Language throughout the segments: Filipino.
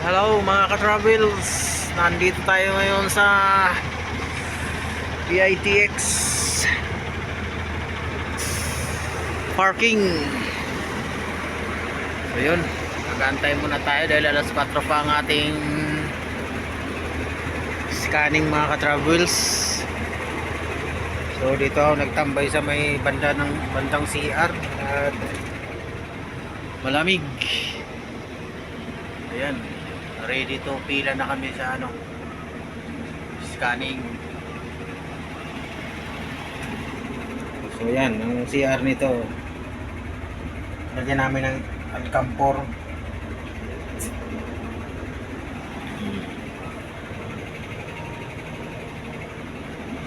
Hello mga ka-travels, nandito tayo ngayon sa PITX parking. So yun, nag-aantay muna tayo dahil alas 4 pa ang ating scanning mga ka-travels. So dito ako nagtambay sa may bandang CR at malamig. Ayan, ready to pila na kami sa scanning. So yan, ang CR nito lagyan namin ng alcampor.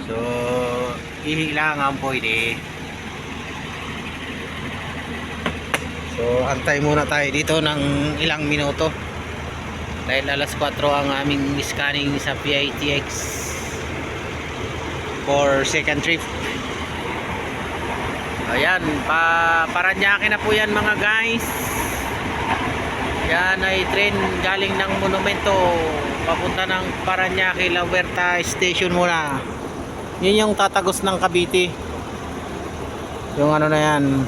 So ihilangan pwede. So antay muna tayo dito ng ilang minuto dahil alas 4 ang aming scanning sa PITX for second trip. Ayan, Paranaque na po yan mga guys. Yan ay train galing ng Monumento papunta ng Paranaque La Huerta Station muna. Yun yung tatagos ng Cavite. Yung na yan,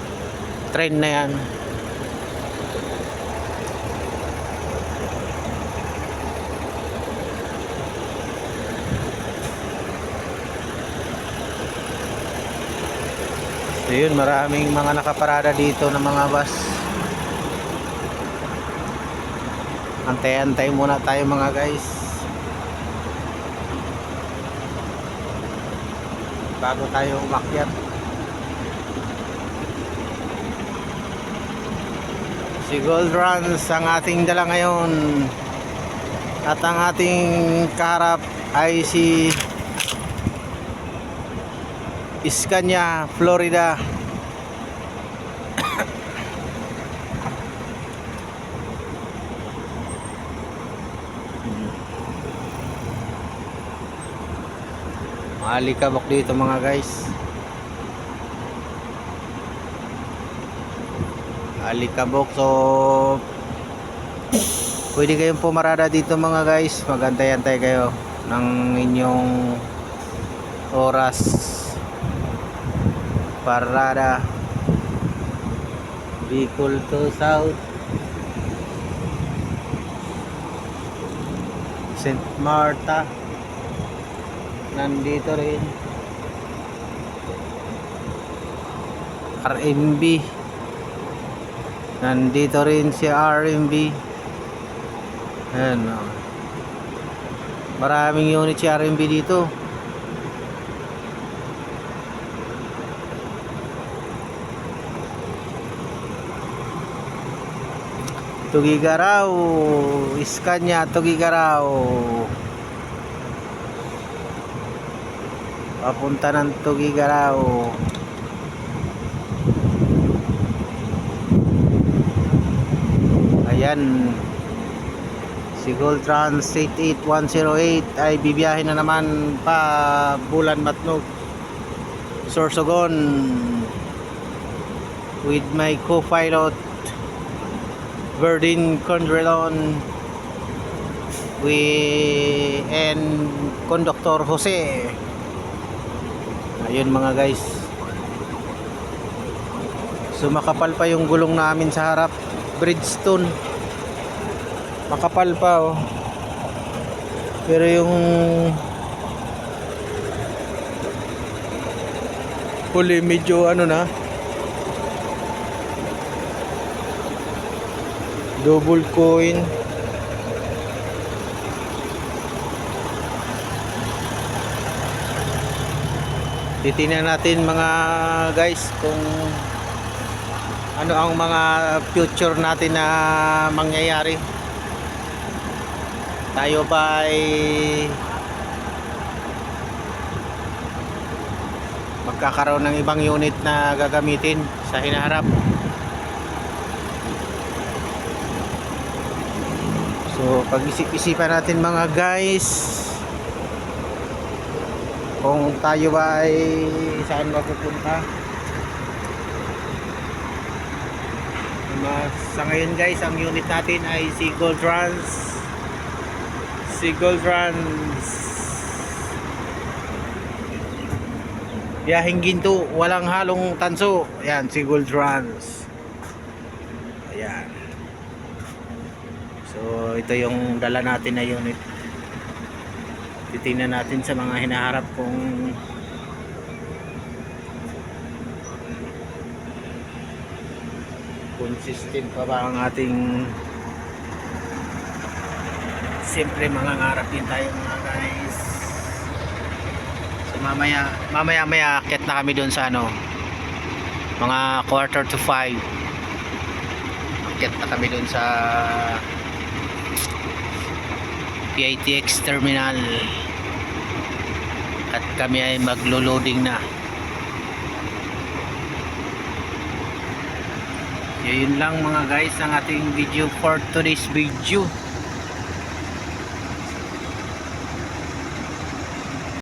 train na yan. So yun, maraming mga nakaparada dito ng mga bus. Antay-antay muna tayo mga guys bago tayo umakyat. Si Gold Runs ang ating dala ngayon at ang ating kaharap ay si Scania Florida. Alikabok dito mga guys. Alikabok, so pwede kayong pumarada dito mga guys. Magantay-antay kayo ng inyong oras parada. Bicol to South, St. Marta nandito rin, RMB nandito rin, si RMB. Ayan, maraming unit si RMB dito. Tugigaraw, Scania Tugigaraw papunta ng Tugigaraw. Ayan, si Gold Trans 88108 ay bibiyahin na naman pa Bulan Matnog, Sorsogon with my co-pilot Verdin Condrelon and Conductor Jose. Ayun mga guys, so makapal pa yung gulong namin sa harap, Bridgestone, makapal pa oh. Pero yung huli medyo na, double coin. Titingnan natin mga guys kung ano ang mga future natin na mangyayari. Tayo ba ay magkakaroon ng ibang unit na gagamitin sa hinaharap? So pag-isip-isipan natin mga guys kung tayo ba ay saan mapupunta. Sa ngayon guys, ang unit natin ay si Gold Trans si Gold Runs. Biyaheng ginto, walang halong tanso. Ayan, si Gold Runs. Ayan. So, ito yung dala natin na unit. Titingnan natin sa mga hinaharap kung consistent pa ba ang ating. Siyempre mga ngarap din tayo mga guys. So mamaya akit na kami doon sa ano, mga 4:45. Akit na kami doon sa PITX terminal at kami ay maglo-loading na. Yun lang mga guys ang ating video for today's video.